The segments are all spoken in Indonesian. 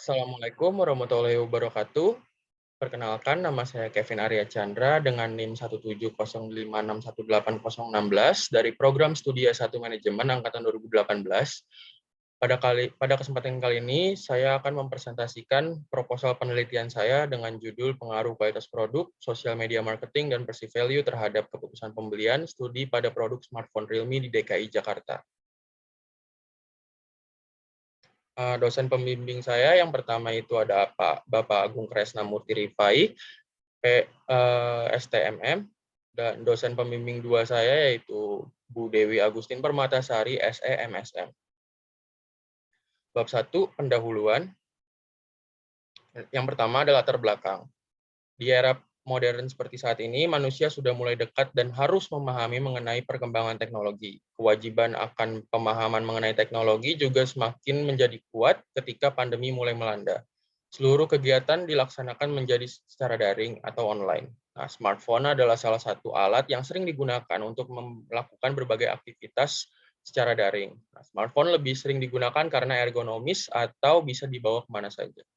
Assalamualaikum warahmatullahi wabarakatuh. Perkenalkan, nama saya Kevin Arya Chandra dengan NIM 17056618016 dari Program Studi S1 Manajemen Angkatan 2018. Pada kesempatan kali ini, saya akan mempresentasikan proposal penelitian saya dengan judul Pengaruh Kualitas Produk, Sosial Media Marketing, dan Perceived Value terhadap keputusan pembelian studi pada produk smartphone Realme di DKI Jakarta. Dosen pembimbing saya yang pertama itu ada Bapak Agung Kresnamurti Rifai, STMM, dan dosen pembimbing dua saya yaitu Bu Dewi Agustin Permatasari, SE MSM. Bab 1, pendahuluan. Yang pertama adalah latar belakang. Di era modern seperti saat ini, manusia sudah mulai dekat dan harus memahami mengenai perkembangan teknologi. Kewajiban akan pemahaman mengenai teknologi juga semakin menjadi kuat ketika pandemi mulai melanda. Seluruh kegiatan dilaksanakan menjadi secara daring atau online. Nah, smartphone adalah salah satu alat yang sering digunakan untuk melakukan berbagai aktivitas secara daring. Nah, smartphone lebih sering digunakan karena ergonomis atau bisa dibawa kemana saja.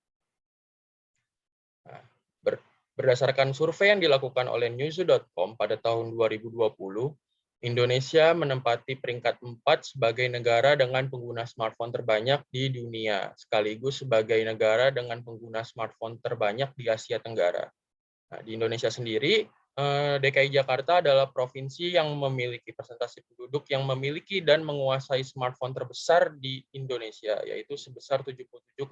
Nah, berdasarkan survei yang dilakukan oleh newzoo.com pada tahun 2020, Indonesia menempati peringkat 4 sebagai negara dengan pengguna smartphone terbanyak di dunia, sekaligus sebagai negara dengan pengguna smartphone terbanyak di Asia Tenggara. Nah, di Indonesia sendiri, DKI Jakarta adalah provinsi yang memiliki persentase penduduk yang memiliki dan menguasai smartphone terbesar di Indonesia, yaitu sebesar 77,57%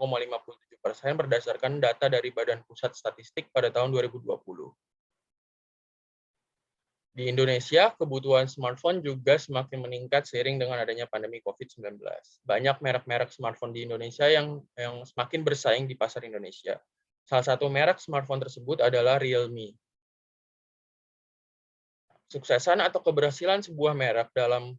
berdasarkan data dari Badan Pusat Statistik pada tahun 2020. Di Indonesia, kebutuhan smartphone juga semakin meningkat seiring dengan adanya pandemi COVID-19. Banyak merek-merek smartphone di Indonesia yang semakin bersaing di pasar Indonesia. Salah satu merek smartphone tersebut adalah Realme. Suksesan atau keberhasilan sebuah merek dalam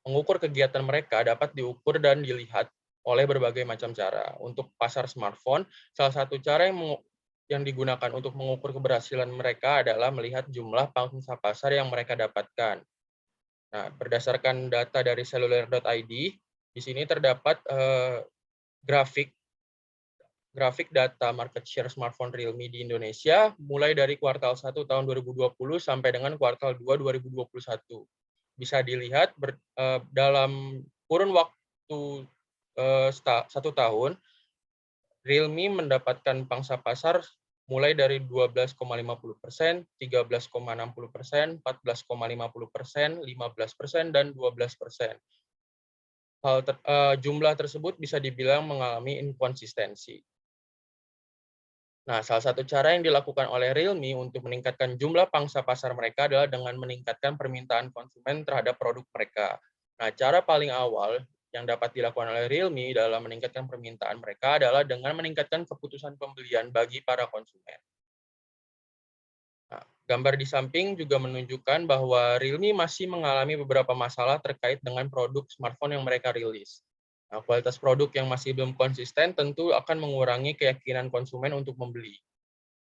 mengukur kegiatan mereka dapat diukur dan dilihat oleh berbagai macam cara. Untuk pasar smartphone, salah satu cara yang digunakan untuk mengukur keberhasilan mereka adalah melihat jumlah pangsa pasar yang mereka dapatkan. Nah, berdasarkan data dari cellular.id, di sini terdapat grafik data market share smartphone Realme di Indonesia mulai dari kuartal 1 tahun 2020 sampai dengan kuartal 2 2021. Bisa dilihat dalam kurun waktu 1 tahun, Realme mendapatkan pangsa pasar mulai dari 12,50%, 13,60%, 14,50%, 15%, dan 12%. Jumlah tersebut bisa dibilang mengalami inkonsistensi. Nah, salah satu cara yang dilakukan oleh Realme untuk meningkatkan jumlah pangsa pasar mereka adalah dengan meningkatkan permintaan konsumen terhadap produk mereka. Nah, cara paling awal yang dapat dilakukan oleh Realme dalam meningkatkan permintaan mereka adalah dengan meningkatkan keputusan pembelian bagi para konsumen. Nah, gambar di samping juga menunjukkan bahwa Realme masih mengalami beberapa masalah terkait dengan produk smartphone yang mereka rilis. Nah, kualitas produk yang masih belum konsisten tentu akan mengurangi keyakinan konsumen untuk membeli.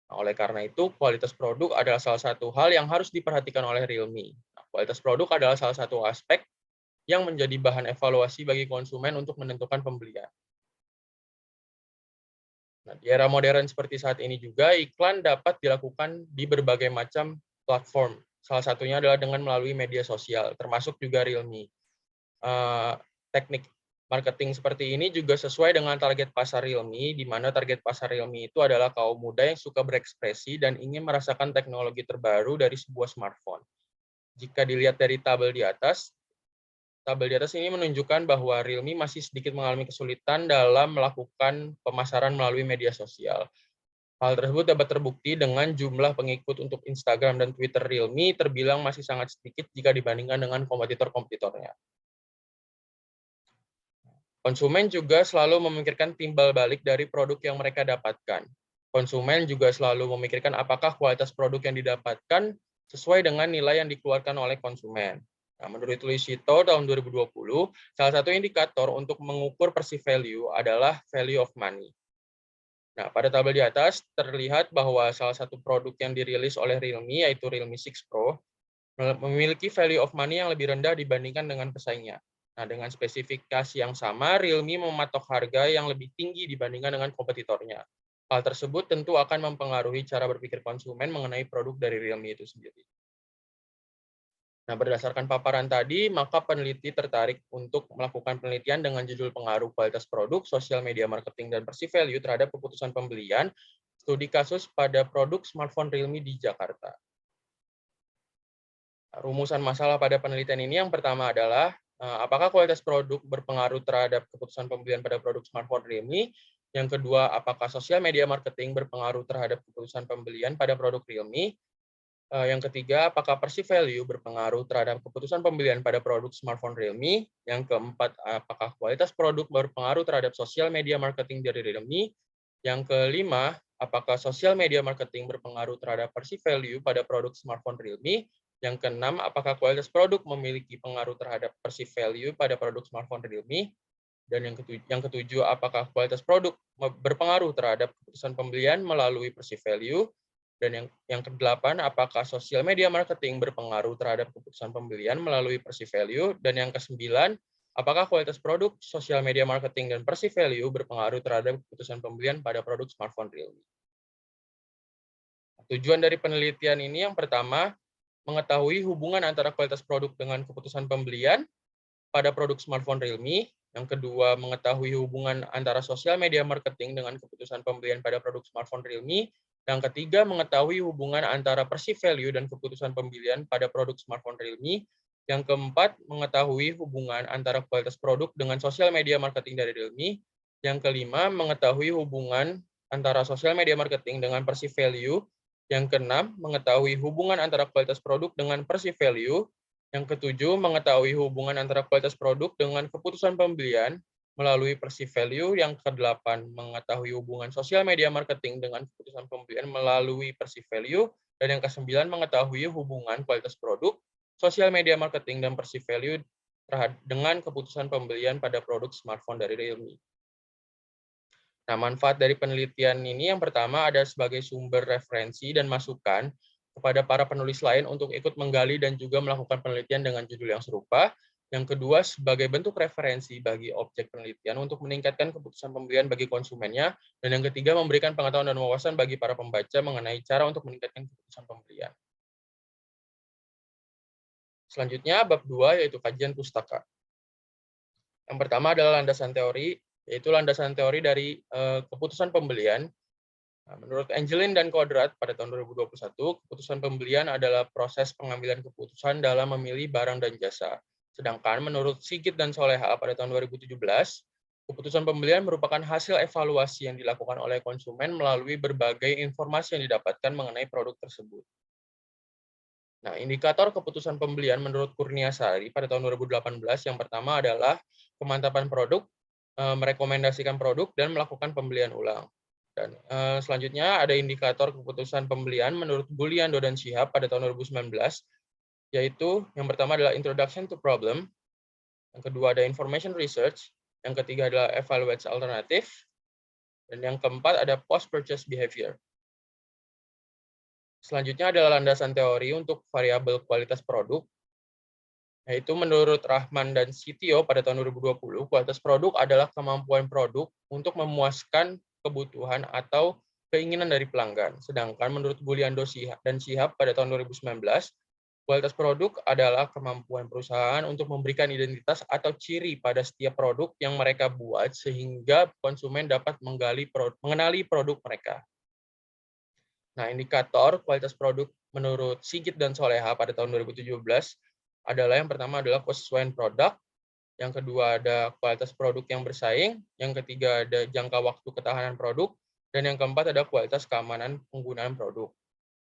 Nah, oleh karena itu, kualitas produk adalah salah satu hal yang harus diperhatikan oleh Realme. Nah, kualitas produk adalah salah satu aspek yang menjadi bahan evaluasi bagi konsumen untuk menentukan pembelian. Nah, di era modern seperti saat ini juga, iklan dapat dilakukan di berbagai macam platform. Salah satunya adalah dengan melalui media sosial, termasuk juga Realme. Teknik marketing seperti ini juga sesuai dengan target pasar Realme, di mana target pasar Realme itu adalah kaum muda yang suka berekspresi dan ingin merasakan teknologi terbaru dari sebuah smartphone. Jika dilihat dari tabel di atas ini menunjukkan bahwa Realme masih sedikit mengalami kesulitan dalam melakukan pemasaran melalui media sosial. Hal tersebut dapat terbukti dengan jumlah pengikut untuk Instagram dan Twitter Realme terbilang masih sangat sedikit jika dibandingkan dengan kompetitor-kompetitornya. Konsumen juga selalu memikirkan timbal balik dari produk yang mereka dapatkan. Konsumen juga selalu memikirkan apakah kualitas produk yang didapatkan sesuai dengan nilai yang dikeluarkan oleh konsumen. Nah, menurut Lusito tahun 2020, salah satu indikator untuk mengukur perceived value adalah value of money. Nah, pada tabel di atas terlihat bahwa salah satu produk yang dirilis oleh Realme, yaitu Realme 6 Pro, memiliki value of money yang lebih rendah dibandingkan dengan pesaingnya. Nah, dengan spesifikasi yang sama, Realme mematok harga yang lebih tinggi dibandingkan dengan kompetitornya. Hal tersebut tentu akan mempengaruhi cara berpikir konsumen mengenai produk dari Realme itu sendiri. Nah, berdasarkan paparan tadi, maka peneliti tertarik untuk melakukan penelitian dengan judul pengaruh kualitas produk, sosial media marketing, dan perceived value terhadap keputusan pembelian, studi kasus pada produk smartphone Realme di Jakarta. Rumusan masalah pada penelitian ini yang pertama adalah apakah kualitas produk berpengaruh terhadap keputusan pembelian pada produk smartphone Realme? Yang kedua, apakah sosial media marketing berpengaruh terhadap keputusan pembelian pada produk Realme? Yang ketiga, apakah perceived value berpengaruh terhadap keputusan pembelian pada produk smartphone Realme? Yang keempat, apakah kualitas produk berpengaruh terhadap sosial media marketing dari Realme? Yang kelima, apakah sosial media marketing berpengaruh terhadap perceived value pada produk smartphone Realme? Yang keenam, apakah kualitas produk memiliki pengaruh terhadap perceived value pada produk smartphone Realme? Dan yang ketujuh, apakah kualitas produk berpengaruh terhadap keputusan pembelian melalui perceived value? Dan yang kedelapan, apakah sosial media marketing berpengaruh terhadap keputusan pembelian melalui perceived value? Dan yang kesembilan, apakah kualitas produk, sosial media marketing, dan perceived value berpengaruh terhadap keputusan pembelian pada produk smartphone Realme? Tujuan dari penelitian ini yang pertama, mengetahui hubungan antara kualitas produk dengan keputusan pembelian pada produk smartphone Realme. Yang kedua, mengetahui hubungan antara sosial media marketing dengan keputusan pembelian pada produk smartphone Realme. Yang ketiga, mengetahui hubungan antara perceived value dan keputusan pembelian pada produk smartphone Realme. Yang keempat, mengetahui hubungan antara kualitas produk dengan sosial media marketing dari Realme. Yang kelima, mengetahui hubungan antara sosial media marketing dengan perceived value. Yang keenam, mengetahui hubungan antara kualitas produk dengan perceived value. Yang ketujuh, mengetahui hubungan antara kualitas produk dengan keputusan pembelian melalui perceived value. Yang kedelapan, mengetahui hubungan sosial media marketing dengan keputusan pembelian melalui perceived value. Dan yang kesembilan, mengetahui hubungan kualitas produk, sosial media marketing, dan perceived value dengan keputusan pembelian pada produk smartphone dari Realme. Nah, manfaat dari penelitian ini yang pertama ada sebagai sumber referensi dan masukan kepada para penulis lain untuk ikut menggali dan juga melakukan penelitian dengan judul yang serupa. Yang kedua, sebagai bentuk referensi bagi objek penelitian untuk meningkatkan keputusan pembelian bagi konsumennya. Dan yang ketiga, memberikan pengetahuan dan wawasan bagi para pembaca mengenai cara untuk meningkatkan keputusan pembelian. Selanjutnya, bab 2, yaitu kajian pustaka. Yang pertama adalah landasan teori, yaitu landasan teori dari keputusan pembelian. Nah, menurut Angelin dan Kodrat pada tahun 2021, keputusan pembelian adalah proses pengambilan keputusan dalam memilih barang dan jasa. Sedangkan menurut Sigit dan Soleha pada tahun 2017, keputusan pembelian merupakan hasil evaluasi yang dilakukan oleh konsumen melalui berbagai informasi yang didapatkan mengenai produk tersebut. Nah, indikator keputusan pembelian menurut Kurniasari pada tahun 2018 yang pertama adalah kemantapan produk, merekomendasikan produk, dan melakukan pembelian ulang. Dan selanjutnya ada indikator keputusan pembelian menurut Guliando dan Shihab pada tahun 2019, yaitu yang pertama adalah introduction to problem, yang kedua ada information research, yang ketiga adalah evaluate alternative, dan yang keempat ada post-purchase behavior. Selanjutnya adalah landasan teori untuk variabel kualitas produk, yaitu menurut Rahman dan Sitio pada tahun 2020, kualitas produk adalah kemampuan produk untuk memuaskan kebutuhan atau keinginan dari pelanggan. Sedangkan menurut Guliando dan Shihab pada tahun 2019, kualitas produk adalah kemampuan perusahaan untuk memberikan identitas atau ciri pada setiap produk yang mereka buat sehingga konsumen dapat mengenali produk mereka. Nah, indikator kualitas produk menurut Sigit dan Soleha pada tahun 2017 adalah yang pertama adalah kesesuaian produk, yang kedua ada kualitas produk yang bersaing, yang ketiga ada jangka waktu ketahanan produk, dan yang keempat ada kualitas keamanan penggunaan produk.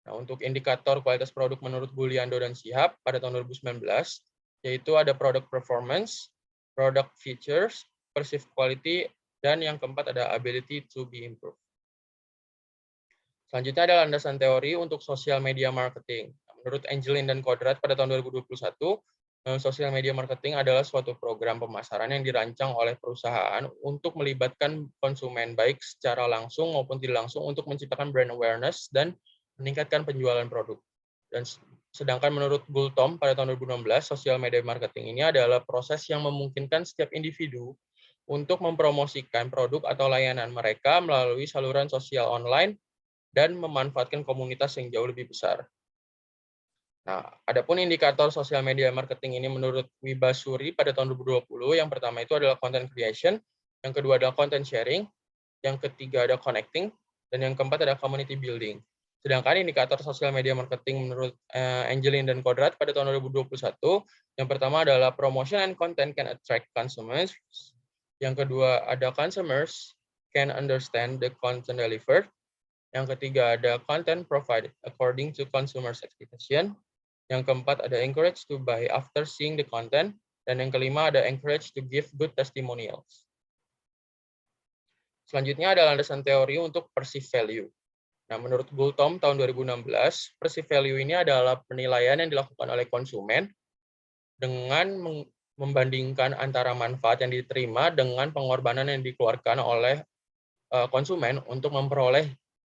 Nah, untuk indikator kualitas produk menurut Guliando dan Shihab pada tahun 2019, yaitu ada product performance, product features, perceived quality, dan yang keempat ada ability to be improved. Selanjutnya ada landasan teori untuk sosial media marketing. Menurut Angelin dan Kodrat pada tahun 2021, sosial media marketing adalah suatu program pemasaran yang dirancang oleh perusahaan untuk melibatkan konsumen baik secara langsung maupun tidak langsung untuk menciptakan brand awareness dan meningkatkan penjualan produk. Dan Sedangkan menurut Gultom pada tahun 2016, sosial media marketing ini adalah proses yang memungkinkan setiap individu untuk mempromosikan produk atau layanan mereka melalui saluran sosial online dan memanfaatkan komunitas yang jauh lebih besar. Nah, adapun indikator sosial media marketing ini menurut Wibasuri pada tahun 2020, yang pertama itu adalah content creation, yang kedua adalah content sharing, yang ketiga ada connecting, dan yang keempat ada community building. Sedangkan indikator sosial media marketing menurut Angelin dan Kodrat pada tahun 2021, yang pertama adalah promotion and content can attract consumers, yang kedua ada consumers can understand the content delivered, yang ketiga ada content provided according to consumers' expectation, yang keempat ada encourage to buy after seeing the content, dan yang kelima ada encourage to give good testimonials. Selanjutnya ada landasan teori untuk perceived value. Nah, menurut Gultom tahun 2016, perceived value ini adalah penilaian yang dilakukan oleh konsumen dengan membandingkan antara manfaat yang diterima dengan pengorbanan yang dikeluarkan oleh konsumen untuk memperoleh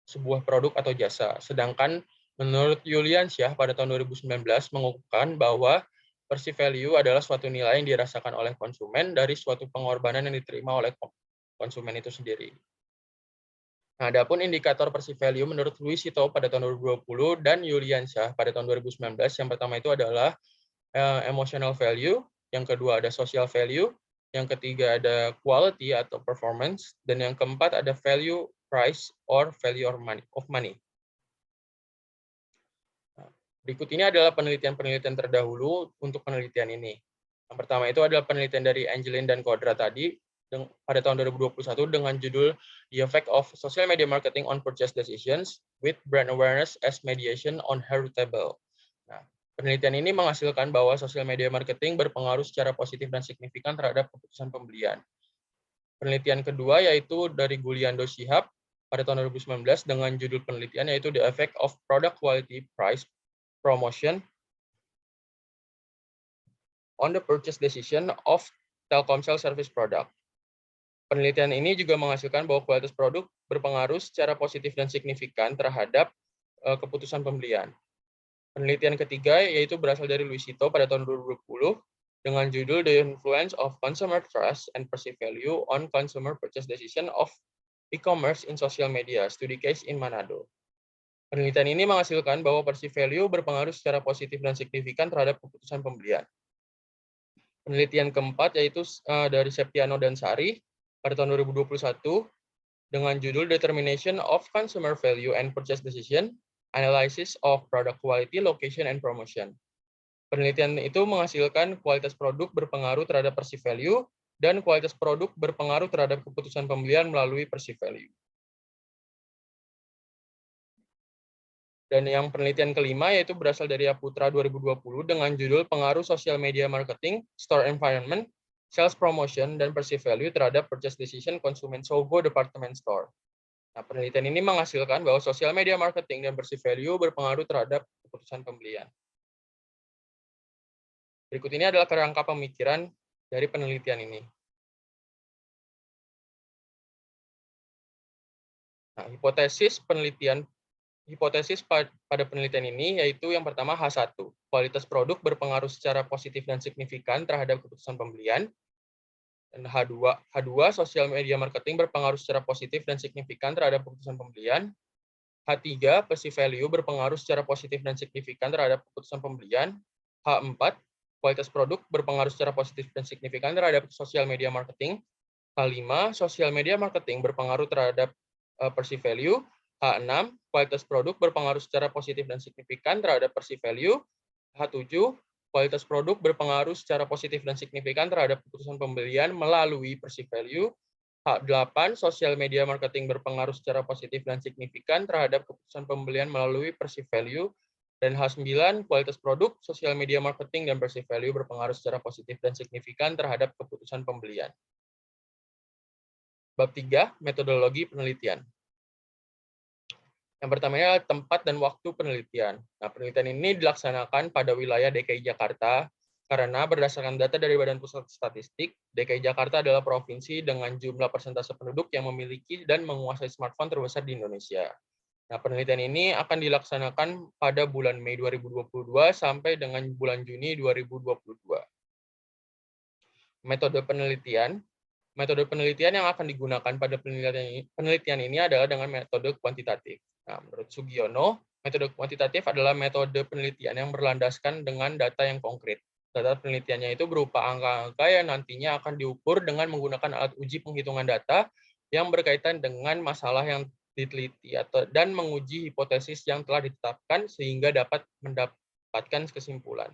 sebuah produk atau jasa. Sedangkan menurut Yuliansyah pada tahun 2019 mengukuhkan bahwa perceived value adalah suatu nilai yang dirasakan oleh konsumen dari suatu pengorbanan yang diterima oleh konsumen itu sendiri. Nah, adapun indikator perceived value menurut Luisito pada tahun 2020 dan Yuliansyah pada tahun 2019, yang pertama itu adalah emotional value, yang kedua ada social value, yang ketiga ada quality atau performance, dan yang keempat ada value, price, or value of money. Nah, berikut ini adalah penelitian-penelitian terdahulu untuk penelitian ini. Yang pertama itu adalah penelitian dari Angelin dan Kodra tadi pada tahun 2021 dengan judul The Effect of Social Media Marketing on Purchase Decisions with Brand Awareness as Mediation on Heritable. Nah, penelitian ini menghasilkan bahwa sosial media marketing berpengaruh secara positif dan signifikan terhadap keputusan pembelian. Penelitian kedua yaitu dari Guliando Shihab pada tahun 2019 dengan judul penelitian yaitu The Effect of Product Quality Price Promotion on the Purchase Decision of Telkomsel Service Product. Penelitian ini juga menghasilkan bahwa kualitas produk berpengaruh secara positif dan signifikan terhadap keputusan pembelian. Penelitian ketiga yaitu berasal dari Luisito pada tahun 2020 dengan judul The Influence of Consumer Trust and Perceived Value on Consumer Purchase Decision of E-commerce in Social Media, Study Case in Manado. Penelitian ini menghasilkan bahwa perceived value berpengaruh secara positif dan signifikan terhadap keputusan pembelian. Penelitian keempat yaitu dari Septiano dan Sari pada tahun 2021 dengan judul Determination of Consumer Value and Purchase Decision, Analysis of Product Quality, Location, and Promotion. Penelitian itu menghasilkan kualitas produk berpengaruh terhadap perceived value dan kualitas produk berpengaruh terhadap keputusan pembelian melalui perceived value. Dan yang penelitian kelima yaitu berasal dari Aputra 2020 dengan judul Pengaruh Sosial Media Marketing, Store Environment, Sales Promotion, dan Perceived Value terhadap Purchase Decision Konsumen Sogo Department Store. Nah, penelitian ini menghasilkan bahwa sosial media marketing dan perceived value berpengaruh terhadap keputusan pembelian. Berikut ini adalah kerangka pemikiran dari penelitian ini. Nah, hipotesis pada penelitian ini yaitu yang pertama H1, kualitas produk berpengaruh secara positif dan signifikan terhadap keputusan pembelian. Dan H2, sosial media marketing berpengaruh secara positif dan signifikan terhadap keputusan pembelian. H3, perceived value berpengaruh secara positif dan signifikan terhadap keputusan pembelian. H4, kualitas produk berpengaruh secara positif dan signifikan terhadap sosial media marketing. H5, sosial media marketing berpengaruh terhadap perceived value. H6, kualitas produk berpengaruh secara positif dan signifikan terhadap perceived value. H7, kualitas produk berpengaruh secara positif dan signifikan terhadap keputusan pembelian melalui perceived value. H8, sosial media marketing berpengaruh secara positif dan signifikan terhadap keputusan pembelian melalui perceived value. Dan H9, kualitas produk, sosial media marketing, dan perceived value berpengaruh secara positif dan signifikan terhadap keputusan pembelian. Bab 3, metodologi penelitian. Yang pertama adalah tempat dan waktu penelitian. Nah, penelitian ini dilaksanakan pada wilayah DKI Jakarta karena berdasarkan data dari Badan Pusat Statistik, DKI Jakarta adalah provinsi dengan jumlah persentase penduduk yang memiliki dan menguasai smartphone terbesar di Indonesia. Nah, penelitian ini akan dilaksanakan pada bulan Mei 2022 sampai dengan bulan Juni 2022. Metode penelitian. Metode penelitian yang akan digunakan pada penelitian ini adalah dengan metode kuantitatif. Nah, menurut Sugiono, metode kuantitatif adalah metode penelitian yang berlandaskan dengan data yang konkret. Data penelitiannya itu berupa angka-angka yang nantinya akan diukur dengan menggunakan alat uji penghitungan data yang berkaitan dengan masalah yang diteliti dan menguji hipotesis yang telah ditetapkan sehingga dapat mendapatkan kesimpulan.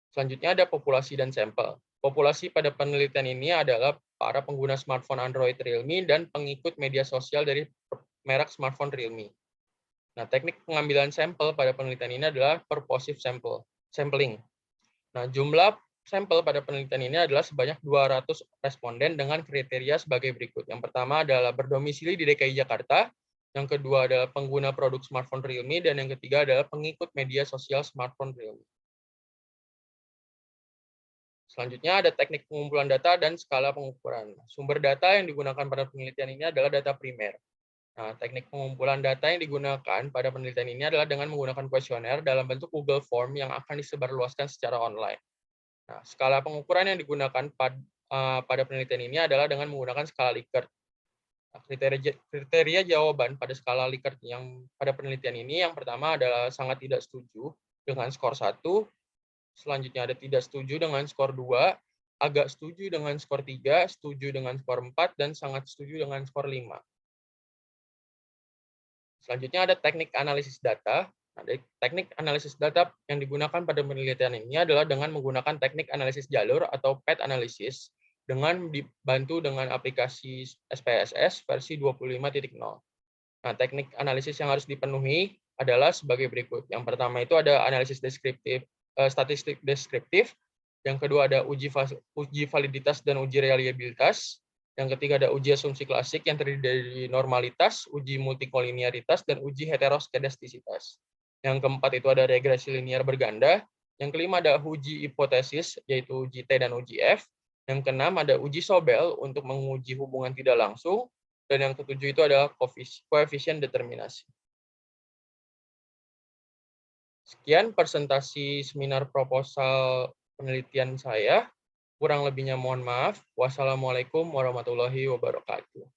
Selanjutnya ada populasi dan sampel. Populasi pada penelitian ini adalah para pengguna smartphone Android Realme dan pengikut media sosial dari merek smartphone Realme. Nah, teknik pengambilan sampel pada penelitian ini adalah purposive sampling. Nah, jumlah sampel pada penelitian ini adalah sebanyak 200 responden dengan kriteria sebagai berikut. Yang pertama adalah berdomisili di DKI Jakarta, yang kedua adalah pengguna produk smartphone Realme, dan yang ketiga adalah pengikut media sosial smartphone Realme. Selanjutnya ada teknik pengumpulan data dan skala pengukuran. Sumber data yang digunakan pada penelitian ini adalah data primer. Nah, teknik pengumpulan data yang digunakan pada penelitian ini adalah dengan menggunakan kuesioner dalam bentuk Google Form yang akan disebarluaskan secara online. Nah, skala pengukuran yang digunakan pada penelitian ini adalah dengan menggunakan skala Likert. Nah, kriteria jawaban pada skala Likert yang pada penelitian ini yang pertama adalah sangat tidak setuju dengan skor 1, selanjutnya ada tidak setuju dengan skor 2, agak setuju dengan skor 3, setuju dengan skor 4, dan sangat setuju dengan skor 5. Selanjutnya ada teknik analisis data. Nah, teknik analisis data yang digunakan pada penelitian ini adalah dengan menggunakan teknik analisis jalur atau path analysis dengan dibantu dengan aplikasi SPSS versi 25.0. Nah, teknik analisis yang harus dipenuhi adalah sebagai berikut. Yang pertama itu ada analisis statistik deskriptif. Yang kedua ada uji validitas dan uji reliabilitas. Yang ketiga ada uji asumsi klasik yang terdiri dari normalitas, uji multikoliniaritas, dan uji heteroskedastisitas. Yang keempat itu ada regresi linear berganda. Yang kelima ada uji hipotesis, yaitu uji T dan uji F. Yang keenam ada uji Sobel untuk menguji hubungan tidak langsung. Dan yang ketujuh itu adalah koefisien determinasi. Sekian presentasi seminar proposal penelitian saya. Kurang lebihnya mohon maaf. Wassalamualaikum warahmatullahi wabarakatuh.